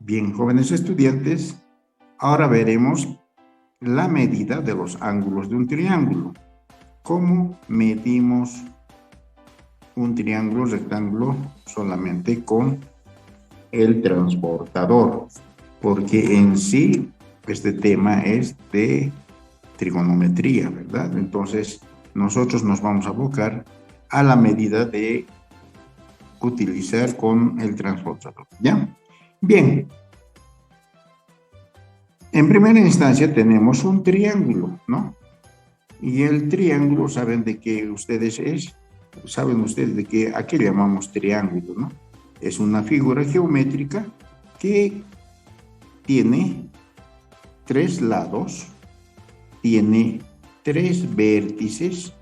Bien, jóvenes estudiantes, ahora veremos la medida de los ángulos de un triángulo. ¿Cómo medimos un triángulo rectángulo solamente con el transportador? Porque en sí este tema es de trigonometría, ¿verdad? Entonces nosotros nos vamos a abocar a la medida de utilizar con el transportador, ¿ya? Bien, en primera instancia tenemos un triángulo, ¿no? Y el triángulo, ¿saben de qué ustedes es? ¿Saben ustedes de qué, a qué llamamos triángulo, no? Es una figura geométrica que tiene tres lados, tiene tres vértices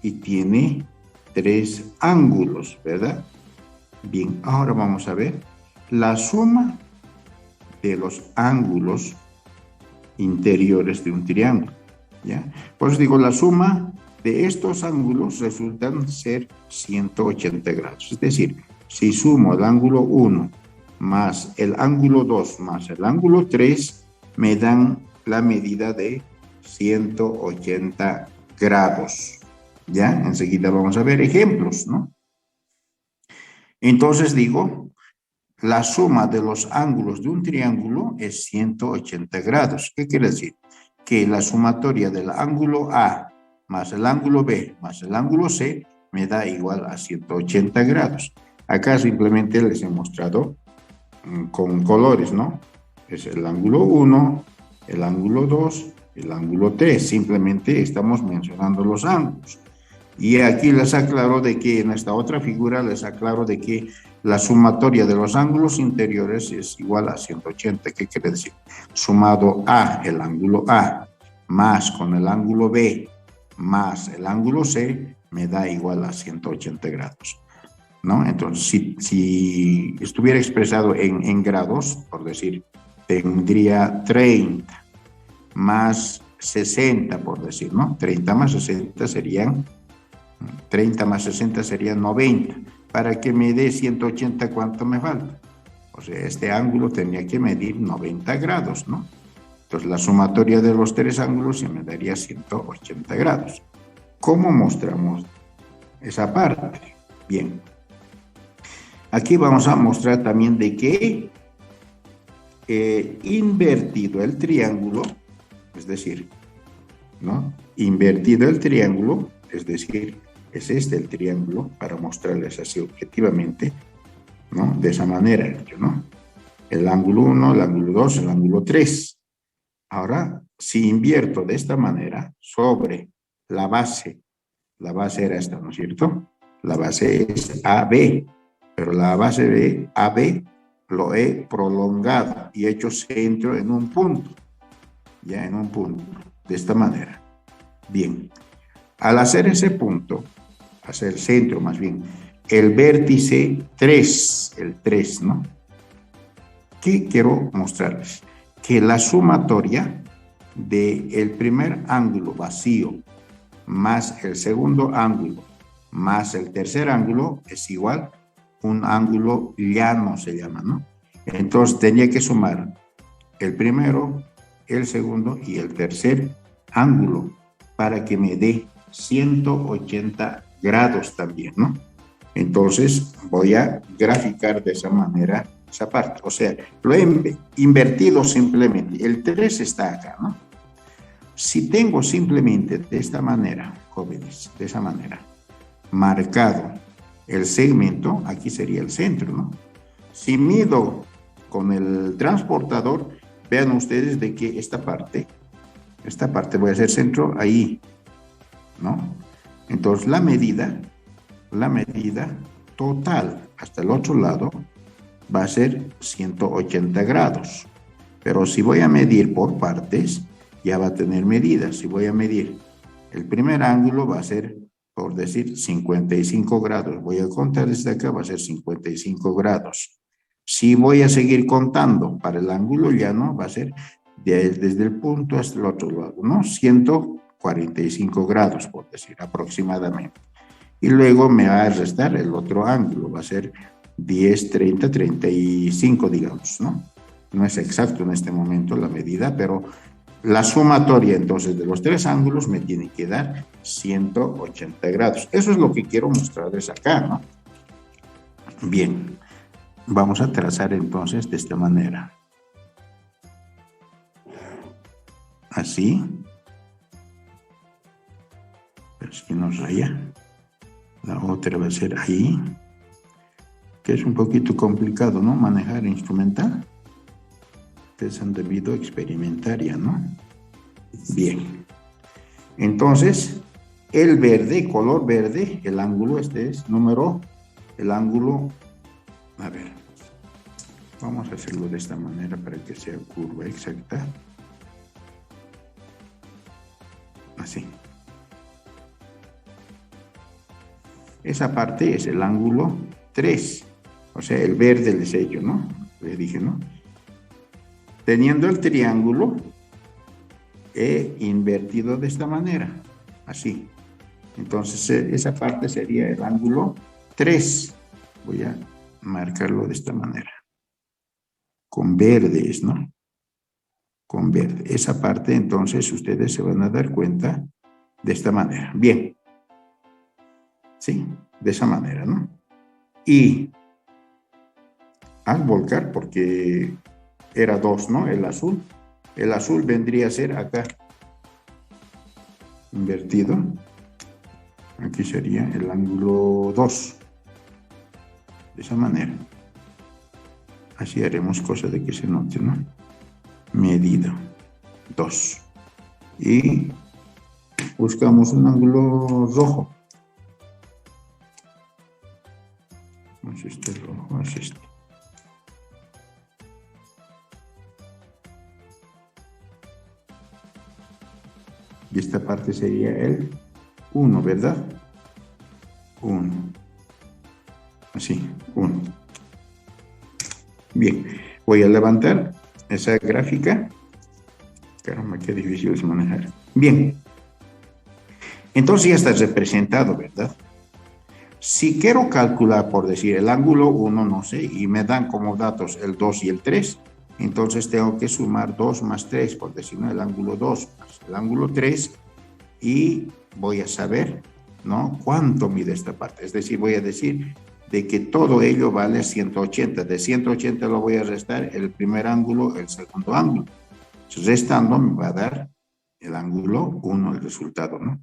y tiene tres ángulos, ¿verdad? Bien, ahora vamos a ver la suma de los ángulos interiores de un triángulo, ¿ya? Por eso digo, la suma de estos ángulos resultan ser 180 grados. Es decir, si sumo el ángulo 1 más el ángulo 2 más el ángulo 3, me dan la medida de 180 grados. ¿Ya? Enseguida vamos a ver ejemplos, ¿no? Entonces digo, la suma de los ángulos de un triángulo es 180 grados. ¿Qué quiere decir? Que la sumatoria del ángulo A más el ángulo B más el ángulo C me da igual a 180 grados. Acá simplemente les he mostrado con colores, ¿no? Es el ángulo 1, el ángulo 2, el ángulo 3. Simplemente estamos mencionando los ángulos. Y aquí les aclaro de que en esta otra figura les aclaro de que la sumatoria de los ángulos interiores es igual a 180. ¿Qué quiere decir? Sumado a el ángulo A más con el ángulo B más el ángulo C me da igual a 180 grados, ¿no? Entonces, si estuviera expresado en grados, por decir, tendría 30 más 60, por decir, ¿no? 30 más 60 serían 30 más 60 sería 90. Para que me dé 180, ¿cuánto me falta? O sea, este ángulo tenía que medir 90 grados, ¿no? Entonces, la sumatoria de los tres ángulos se me daría 180 grados. ¿Cómo mostramos esa parte? Bien. Aquí vamos a mostrar también de que invertido el triángulo, es decir, ¿no? Invertido el triángulo, es decir, es este el triángulo, para mostrarles así objetivamente, ¿no? De esa manera, ¿no? El ángulo 1, el ángulo 2, el ángulo 3. Ahora, si invierto de esta manera sobre la base era esta, ¿no es cierto? La base es AB, pero la base de AB lo he prolongado y he hecho centro en un punto, ya en un punto, de esta manera. Bien, al hacer ese punto, hacer centro más bien, el vértice 3, el 3, ¿no? ¿Qué quiero mostrarles? Que la sumatoria del primer ángulo vacío más el segundo ángulo más el tercer ángulo es igual a un ángulo llano, se llama, ¿no? Entonces tenía que sumar el primero, el segundo y el tercer ángulo para que me dé 180 grados también, ¿no? Entonces voy a graficar de esa manera esa parte. O sea, lo he invertido simplemente. El 3 está acá, ¿no? Si tengo simplemente de esta manera, jóvenes, de esa manera, marcado el segmento, aquí sería el centro, ¿no? Si mido con el transportador, vean ustedes de que esta parte voy a hacer centro ahí, ¿no? Entonces la medida total hasta el otro lado va a ser 180 grados. Pero si voy a medir por partes, ya va a tener medidas. Si voy a medir el primer ángulo, va a ser, por decir, 55 grados. Voy a contar desde acá, va a ser 55 grados. Si voy a seguir contando para el ángulo llano, va a ser desde el punto hasta el otro lado, ¿no? 145 grados, por decir, aproximadamente. Y luego me va a restar el otro ángulo, va a ser 10, 30, 35, digamos, ¿no? No es exacto en este momento la medida, pero la sumatoria entonces de los tres ángulos me tiene que dar 180 grados. Eso es lo que quiero mostrarles acá, ¿no? Bien, vamos a trazar entonces de esta manera. Así. Pero si nos raya. La otra va a ser ahí. Que es un poquito complicado, ¿no? Manejar instrumental. Ustedes han debido experimentar ya, ¿no? Bien. Entonces, el verde, color verde, el ángulo, este es número, el ángulo, a ver, vamos a hacerlo de esta manera para que sea curva exacta. Así. Esa parte es el ángulo 3, o sea, el verde del sello, ¿no? Les dije, ¿no? Teniendo el triángulo, he invertido de esta manera, así. Entonces, esa parte sería el ángulo 3. Voy a marcarlo de esta manera. Con verdes, ¿no? Con verde. Esa parte, entonces, ustedes se van a dar cuenta de esta manera. Bien. ¿Sí? De esa manera, ¿no? Y al volcar, porque era 2, ¿no? El azul vendría a ser acá. Invertido. Aquí sería el ángulo 2. De esa manera. Así haremos cosa de que se note, ¿no? Medido 2. Y buscamos un ángulo rojo. No es este rojo, es este. Y esta parte sería el 1, ¿verdad? 1. Así, 1. Bien, voy a levantar esa gráfica. Caramba, qué difícil es manejar. Bien. Entonces ya está representado, ¿verdad? Si quiero calcular, por decir, el ángulo 1, no sé, y me dan como datos el 2 y el 3, entonces tengo que sumar 2 más 3, por decir, ¿no? El ángulo 2 más el ángulo 3, y voy a saber, ¿no? Cuánto mide esta parte. Es decir, voy a decir de que todo ello vale 180. De 180 lo voy a restar el primer ángulo, el segundo ángulo. Entonces, restando me va a dar el ángulo 1, el resultado, ¿no?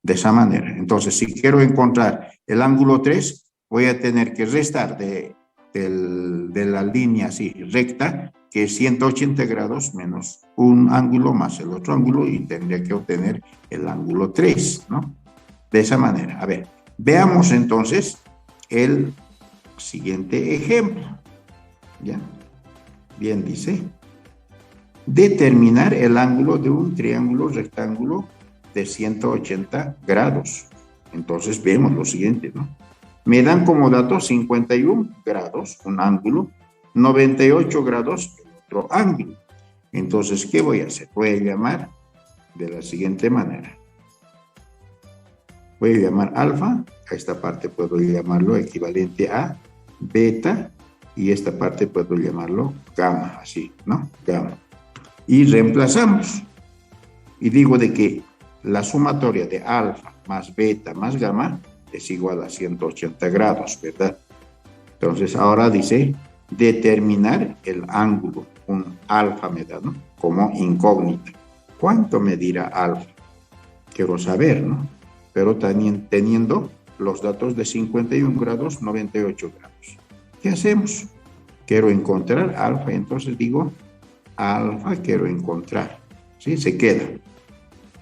De esa manera. Entonces, si quiero encontrar el ángulo 3, voy a tener que restar de la línea así recta, que es 180 grados menos un ángulo más el otro ángulo, y tendría que obtener el ángulo 3, ¿no? De esa manera. A ver, veamos entonces el siguiente ejemplo. ¿Ya? Bien, dice, determinar el ángulo de un triángulo rectángulo de 180 grados. Entonces vemos lo siguiente, ¿no? Me dan como dato 51 grados, un ángulo, 98 grados, el otro ángulo. Entonces, ¿qué voy a hacer? Voy a llamar de la siguiente manera. Voy a llamar alfa, a esta parte puedo llamarlo equivalente a beta, y esta parte puedo llamarlo gamma, así, ¿no? Gamma. Y reemplazamos. Y digo de que la sumatoria de alfa más beta más gamma es igual a 180 grados, ¿verdad? Entonces, ahora dice determinar el ángulo. Un alfa me da, ¿no? Como incógnita. ¿Cuánto medirá alfa? Quiero saber, ¿no? Pero también teniendo los datos de 51 grados, 98 grados. ¿Qué hacemos? Quiero encontrar alfa, entonces digo alfa quiero encontrar. ¿Sí? Se queda.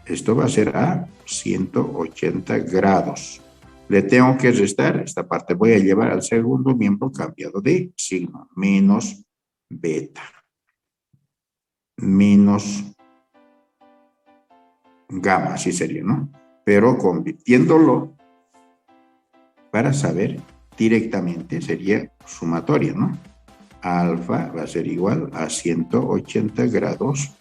Esto va a ser a 180 grados. Le tengo que restar esta parte. Voy a llevar al segundo miembro cambiado de signo. Menos beta. Menos gamma, así sería, ¿no? Pero convirtiéndolo para saber directamente sería sumatoria, ¿no? Alfa va a ser igual a 180 grados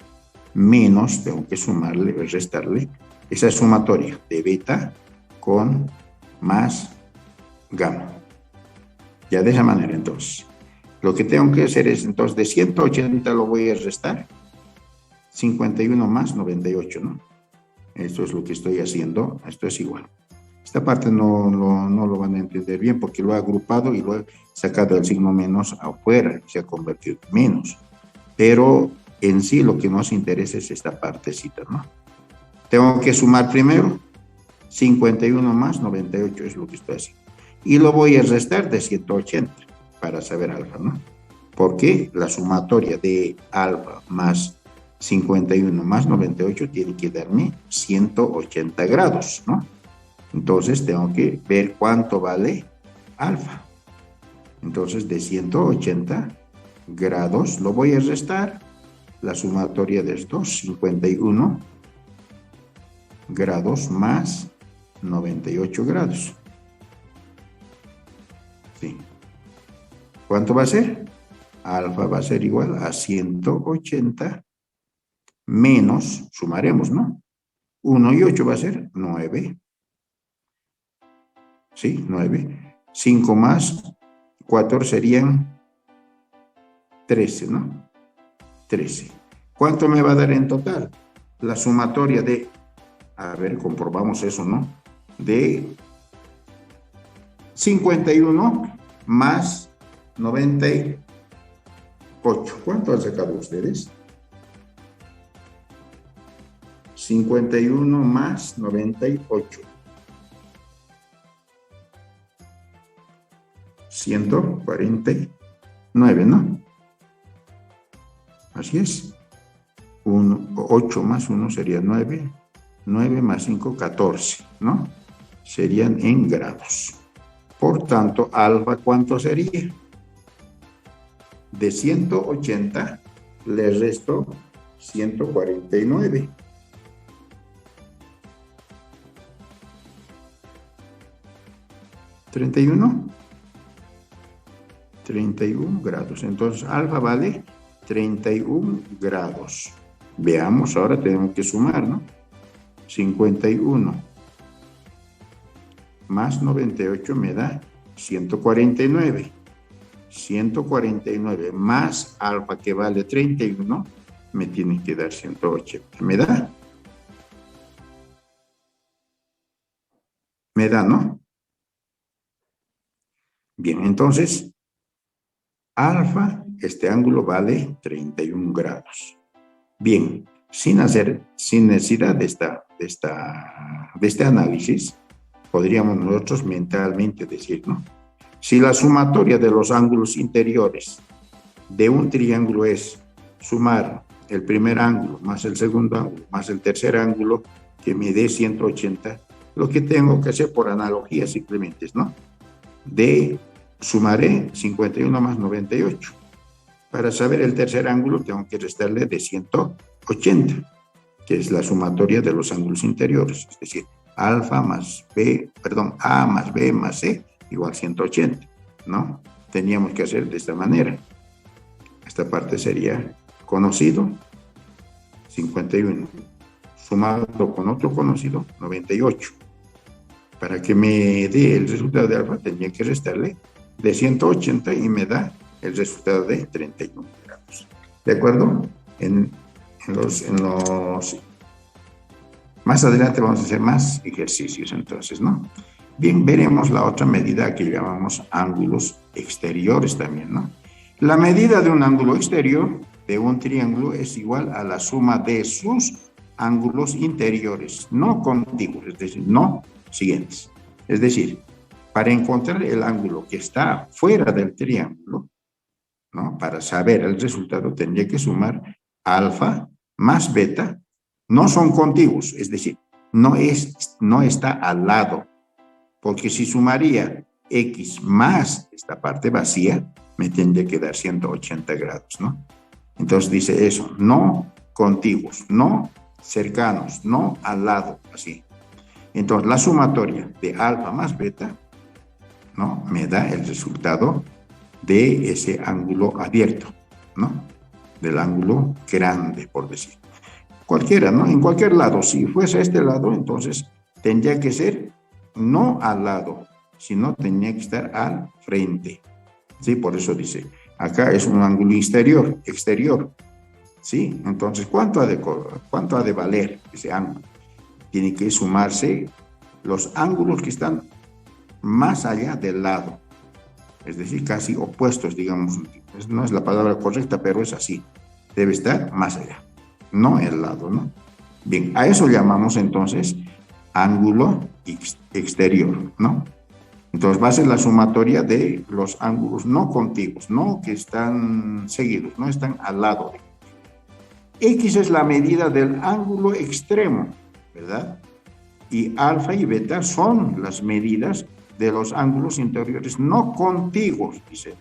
menos, tengo que sumarle, restarle, esa sumatoria de beta con más gamma. Ya de esa manera, entonces, Lo que tengo que hacer es, entonces, de 180 lo voy a restar, 51 más 98, ¿no? Esto es lo que estoy haciendo, esto es igual. Esta parte no lo van a entender bien porque lo he agrupado y lo he sacado el signo menos afuera, se ha convertido en menos. Pero en sí lo que nos interesa es esta partecita, ¿no? Tengo que sumar primero 51 más 98 es lo que estoy haciendo. Y lo voy a restar de 180 para saber alfa, ¿no? Porque la sumatoria de alfa más 51 más 98 tiene que darme 180 grados, ¿no? Entonces tengo que ver cuánto vale alfa. Entonces de 180 grados lo voy a restar. La sumatoria de estos 51 grados más 98 grados. Sí. ¿Cuánto va a ser? Alfa va a ser igual a 180 menos, sumaremos, ¿no? 1 y 8 va a ser 9. Sí, 9. 5 más 4 serían 13, ¿no? 13. ¿Cuánto me va a dar en total? La sumatoria de, a ver, comprobamos eso, ¿no? De 51 más 98. ¿Cuánto han sacado ustedes? 51 más 98. 149, ¿no? Así es. 8 más 1 sería 9. 9 más 5, 14, ¿no? Serían en grados. Por tanto, alfa, ¿cuánto sería? De 180 le resto 149. ¿31? 31 grados. Entonces, alfa vale 31 grados. Veamos, ahora tenemos que sumar, ¿no? 51 más 98 me da 149. 149 más alfa, que vale 31, me tiene que dar 180. ¿Me da? Me da, ¿no? Bien, entonces, alfa, este ángulo vale 31 grados. Bien, sin necesidad de este análisis, podríamos nosotros mentalmente decir, ¿no? Si la sumatoria de los ángulos interiores de un triángulo es sumar el primer ángulo más el segundo ángulo más el tercer ángulo, que me dé 180, lo que tengo que hacer por analogía simplemente es, ¿no? Sumaré 51 más 98. Para saber el tercer ángulo tengo que restarle de 180, que es la sumatoria de los ángulos interiores, es decir, alfa más B, perdón, A más B más C igual 180, ¿no? Teníamos que hacer de esta manera. Esta parte sería conocido, 51, sumado con otro conocido, 98. Para que me dé el resultado de alfa, tendría que restarle de 180 y me da el resultado de 31 grados. ¿De acuerdo? Más adelante vamos a hacer más ejercicios entonces, ¿no? Bien, veremos la otra medida que llamamos ángulos exteriores también, ¿no? La medida de un ángulo exterior de un triángulo es igual a la suma de sus ángulos interiores, no contiguos, es decir, no siguientes. Es decir, para encontrar el ángulo que está fuera del triángulo, ¿no? Para saber el resultado tendría que sumar alfa más beta. No son contiguos, es decir, no está al lado, porque si sumaría x más esta parte vacía, me tendría que dar 180 grados, ¿no? Entonces dice eso, no contiguos, no cercanos, no al lado, así. Entonces la sumatoria de alfa más beta, ¿no? Me da el resultado de ese ángulo abierto, ¿no? Del ángulo grande, por decir. Cualquiera, ¿no? En cualquier lado. Si fuese a este lado, entonces tendría que ser no al lado, sino tenía que estar al frente. Sí, por eso dice, acá es un ángulo exterior. ¿Sí? Entonces, cuánto ha de valer ese ángulo? Tiene que sumarse los ángulos que están más allá del lado, es decir, casi opuestos, digamos. No es la palabra correcta, pero es así. Debe estar más allá, no el lado, ¿no? Bien, a eso llamamos entonces ángulo exterior, ¿no? Entonces va a ser la sumatoria de los ángulos no contiguos, no que están seguidos, no están al lado. X es la medida del ángulo extremo, ¿verdad? Y alfa y beta son las medidas de los ángulos interiores no contiguos, dice.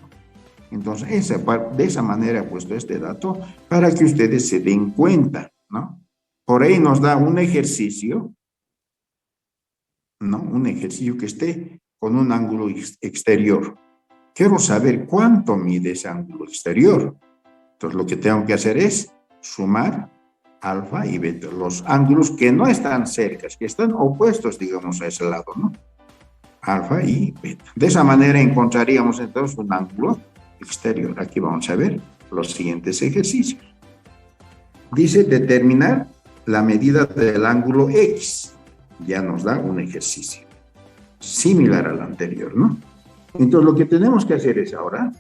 Entonces, de esa manera he puesto este dato para que ustedes se den cuenta, ¿no? Por ahí nos da un ejercicio, ¿no? Un ejercicio que esté con un ángulo exterior. Quiero saber cuánto mide ese ángulo exterior. Entonces, lo que tengo que hacer es sumar alfa y beta, los ángulos que no están cerca, que están opuestos, digamos, a ese lado, ¿no? Alfa y beta. De esa manera encontraríamos entonces un ángulo exterior. Aquí vamos a ver los siguientes ejercicios. Dice determinar la medida del ángulo X. Ya nos da un ejercicio similar al anterior, ¿no? Entonces lo que tenemos que hacer es ahora,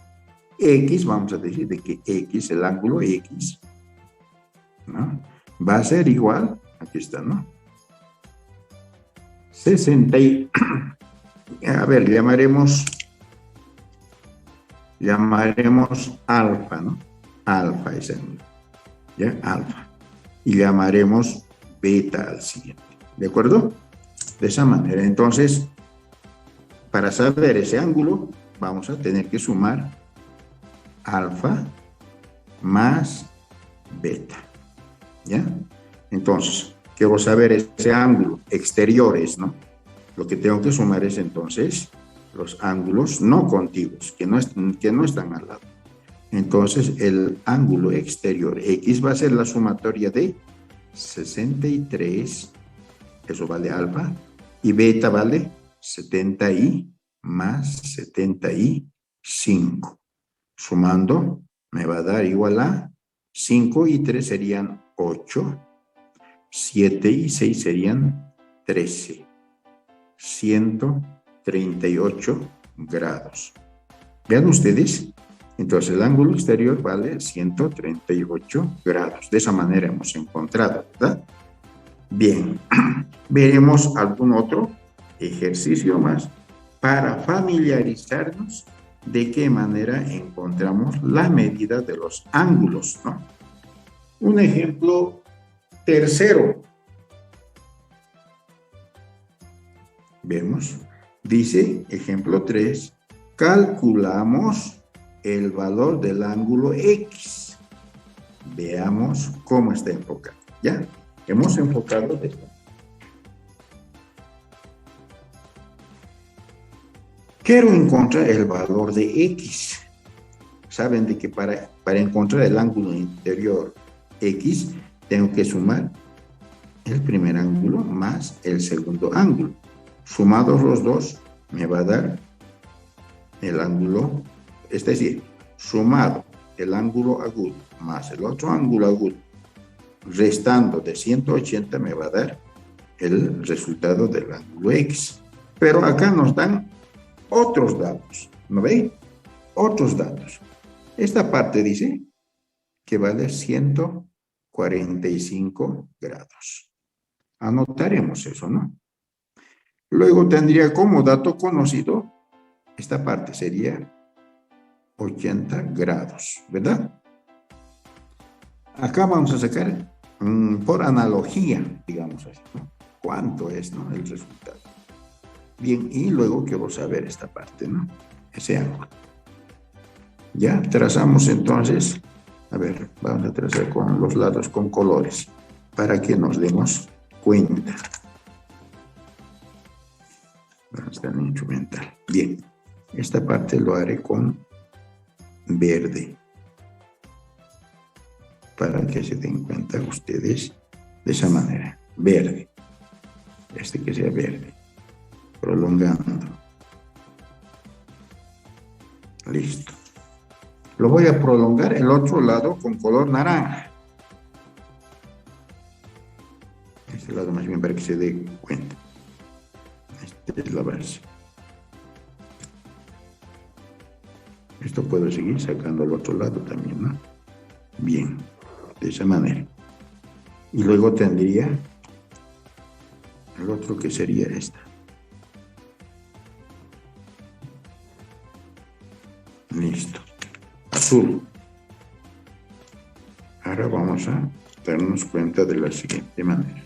X, vamos a decir de que X, el ángulo X, ¿no? Va a ser igual, aquí está, ¿no? 60 y, a ver, llamaremos alfa, ¿no? Alfa es el, ¿ya? Alfa. Y llamaremos beta al siguiente, ¿de acuerdo? De esa manera, entonces, para saber ese ángulo, vamos a tener que sumar alfa más beta, ¿ya? Entonces, quiero saber ese ángulo exteriores, ¿no? Lo que tengo que sumar es entonces los ángulos no contiguos, que no están al lado. Entonces, el ángulo exterior X va a ser la sumatoria de 63, eso vale alfa, y beta vale 70 y más 75. Sumando, me va a dar igual a 5 y 3 serían 8, 7 y 6 serían 13, 138 grados. Vean ustedes, entonces el ángulo exterior vale 138 grados. De esa manera hemos encontrado, ¿verdad? Bien, veremos algún otro ejercicio más para familiarizarnos de qué manera encontramos la medida de los ángulos, ¿no? Un ejemplo tercero. Vemos, dice, ejemplo 3, calculamos el valor del ángulo X. Veamos cómo está enfocado, ¿ya? Hemos enfocado esto. Quiero encontrar el valor de X. Saben de que para encontrar el ángulo interior X, tengo que sumar el primer ángulo más el segundo ángulo. Sumados los dos, me va a dar el ángulo, es decir, sumado el ángulo agudo más el otro ángulo agudo, restando de 180, me va a dar el resultado del ángulo X. Pero acá nos dan otros datos, ¿no ve? Otros datos. Esta parte dice que vale 145 grados. Anotaremos eso, ¿no? Luego tendría como dato conocido, esta parte sería 80 grados, ¿verdad? Acá vamos a sacar por analogía, digamos así, ¿no? ¿Cuánto es, no, el resultado? Bien, y luego quiero saber esta parte, ¿no? Ese ángulo. Ya trazamos entonces, a ver, vamos a trazar con los lados con colores para que nos demos cuenta. Está en instrumental. Bien, esta parte lo haré con verde para que se den cuenta ustedes de esa manera. Verde. Este que sea verde. Prolongando. Listo. Lo voy a prolongar el otro lado con color naranja. Este lado más bien para que se dé cuenta. Esta es la base. Esto puedo seguir sacando al otro lado también, ¿no? Bien, de esa manera. Y luego tendría el otro que sería esta. Listo. Azul. Ahora vamos a darnos cuenta de la siguiente manera.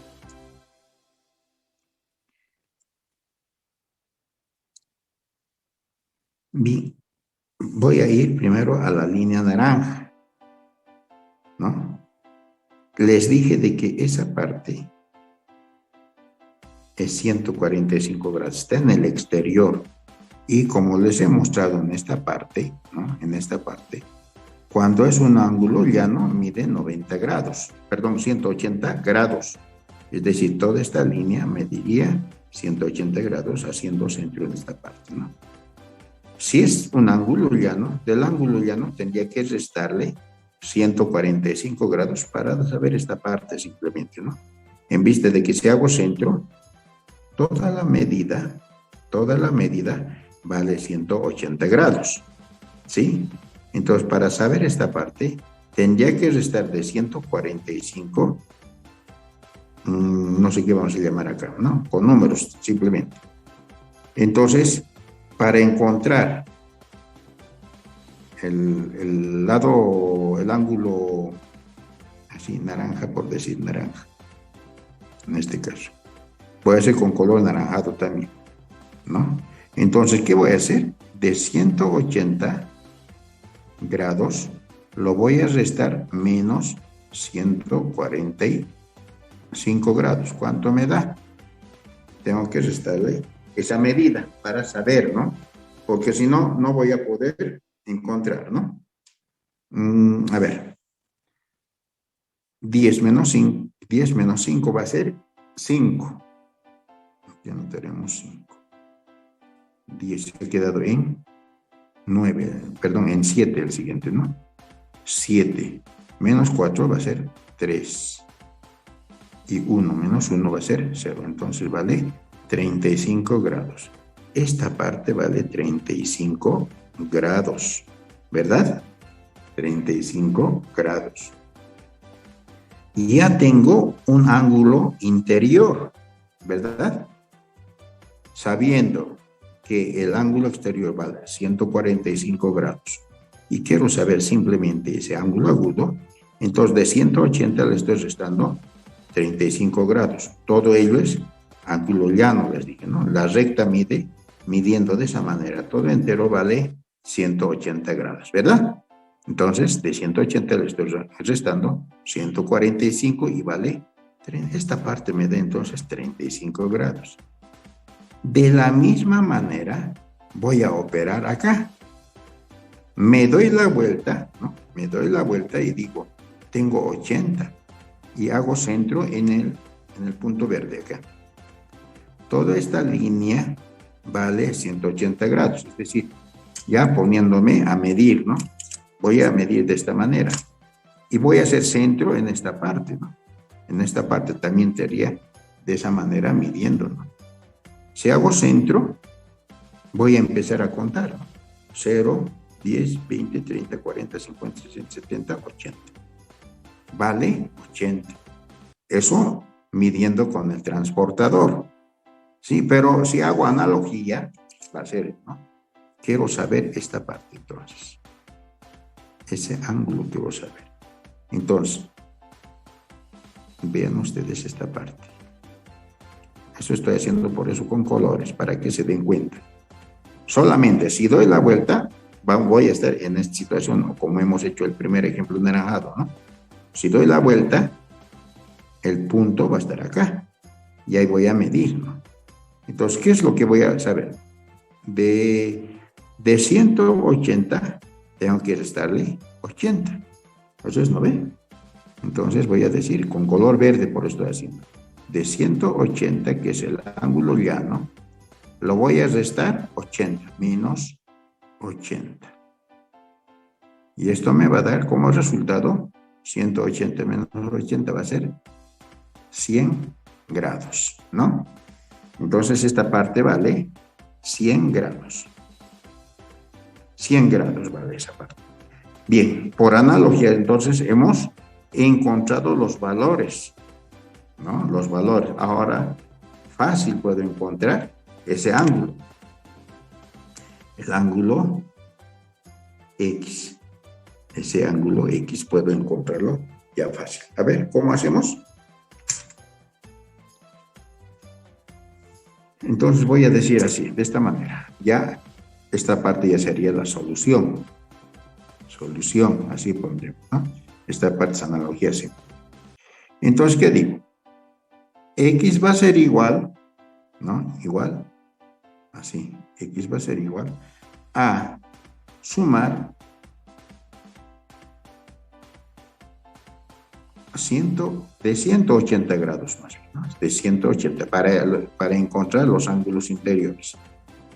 Bien, voy a ir primero a la línea naranja, ¿no? Les dije de que esa parte es 145 grados, está en el exterior. Y como les he mostrado en esta parte, ¿no? En esta parte, cuando es un ángulo llano, mide 90 grados, perdón, 180 grados. Es decir, toda esta línea mediría 180 grados haciendo centro en esta parte, ¿no? Si es un ángulo llano, del ángulo llano tendría que restarle 145 grados para saber esta parte simplemente, ¿no? En vista de que si hago centro, toda la medida vale 180 grados, ¿sí? Entonces, para saber esta parte, tendría que restar de 145, no sé qué vamos a llamar acá, ¿no? Con números, simplemente. Entonces, para encontrar el ángulo así, naranja, por decir naranja, en este caso. Puede ser con color naranjado también, ¿no? Entonces, ¿qué voy a hacer? De 180 grados lo voy a restar menos 145 grados. ¿Cuánto me da? Tengo que restarle esa medida para saber, ¿no? Porque si no, no voy a poder encontrar, ¿no? A ver. 10 menos 5 va a ser 5. Ya no tenemos 5. 10 ha quedado en 9, perdón, en 7 el siguiente, ¿no? 7 menos 4 va a ser 3. Y 1 menos 1 va a ser 0. Entonces vale 35 grados. Esta parte vale 35 grados, ¿verdad? 35 grados. Y ya tengo un ángulo interior, ¿verdad? Sabiendo que el ángulo exterior vale 145 grados y quiero saber simplemente ese ángulo agudo, entonces de 180 le estoy restando 35 grados. Todo ello es ángulo llano, les dije, ¿no? La recta midiendo de esa manera, todo entero vale 180 grados, ¿verdad? Entonces, de 180 le estoy restando 145 y vale, esta parte me da entonces 35 grados. De la misma manera, voy a operar acá. Me doy la vuelta, ¿no? Me doy la vuelta y digo, tengo 80 y hago centro en el punto verde acá. Toda esta línea vale 180 grados, es decir, ya poniéndome a medir, ¿no? Voy a medir de esta manera y voy a hacer centro en esta parte, ¿no? En esta parte también sería de esa manera midiendo, ¿no? Si hago centro, voy a empezar a contar, ¿no? 0, 10, 20, 30, 40, 50, 60, 70, 80. Vale 80. Eso midiendo con el transportador. Sí, pero si hago analogía, va a ser, ¿no? Quiero saber esta parte, entonces. Ese ángulo quiero saber. Entonces, vean ustedes esta parte. Eso estoy haciendo por eso con colores, para que se den cuenta. Solamente si doy la vuelta, voy a estar en esta situación, como hemos hecho el primer ejemplo naranjado, ¿no? Si doy la vuelta, el punto va a estar acá. Y ahí voy a medir, ¿no? Entonces, ¿qué es lo que voy a saber? De 180, tengo que restarle 80. Entonces, ¿no ven? Entonces voy a decir con color verde, por esto estoy haciendo. De 180, que es el ángulo llano, lo voy a restar 80, menos 80. Y esto me va a dar como resultado 180 menos 80 va a ser 100 grados, ¿no? Entonces esta parte vale 100 grados. 100 grados vale esa parte. Bien, por analogía entonces hemos encontrado los valores, ¿no? Los valores. Ahora fácil puedo encontrar ese ángulo. El ángulo X. Ese ángulo X puedo encontrarlo ya fácil. A ver, ¿cómo hacemos? Entonces voy a decir así, de esta manera. Ya esta parte ya sería la solución. Solución, así pondremos, ¿no? Esta parte es analogía simple. Entonces, ¿qué digo? X va a ser igual, ¿no? Igual, así. X va a ser igual a sumar de 180 grados más bien, ¿no? De 180 para encontrar los ángulos interiores.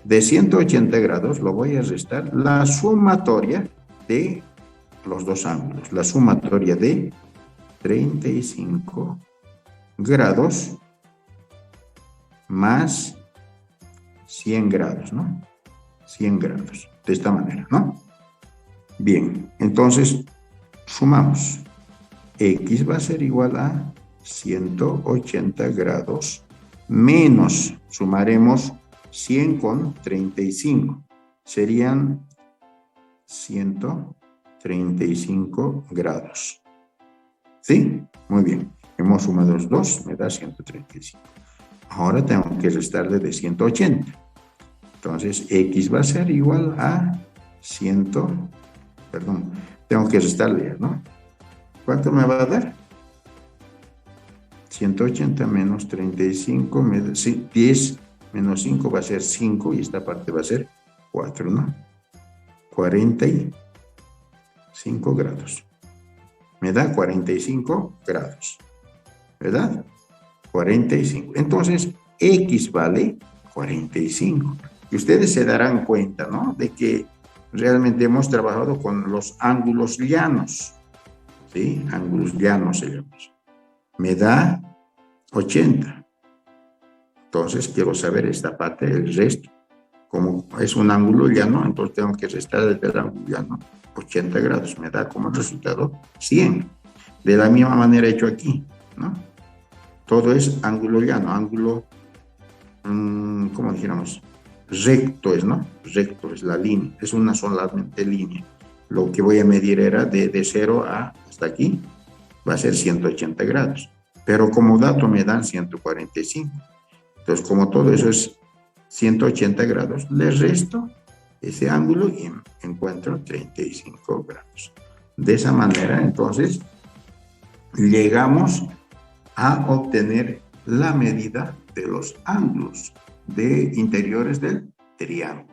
De 180 grados lo voy a restar la sumatoria de los dos ángulos, la sumatoria de 35 grados más 100 grados, ¿no? 100 grados, de esta manera, ¿no? Bien, entonces sumamos. X va a ser igual a 180 grados menos, sumaremos 100 con 35, serían 135 grados. ¿Sí? Muy bien. Hemos sumado los dos, me da 135. Ahora tengo que restarle de 180. Entonces, X va a ser igual a tengo que restarle, ¿no? ¿Cuánto me va a dar? 180 menos 35, 10 menos 5 va a ser 5 y esta parte va a ser 4, ¿no? 45 grados. Me da 45 grados, ¿verdad? 45. Entonces, X vale 45. Y ustedes se darán cuenta, ¿no? De que realmente hemos trabajado con los ángulos llanos. ¿Sí? Ángulos llanos se llaman. Me da 80. Entonces, quiero saber esta parte, el resto. Como es un ángulo llano, entonces tengo que restar desde el ángulo llano 80 grados. Me da como resultado 100. De la misma manera hecho aquí, ¿no? Todo es ángulo llano, ángulo, ¿cómo dijéramos? Recto es, ¿no? Recto es la línea, es una solamente línea. Lo que voy a medir era de 0 hasta aquí, va a ser 180 grados. Pero como dato me dan 145. Entonces, como todo eso es 180 grados, le resto ese ángulo y encuentro 35 grados. De esa manera, entonces, llegamos a obtener la medida de los ángulos de interiores del triángulo.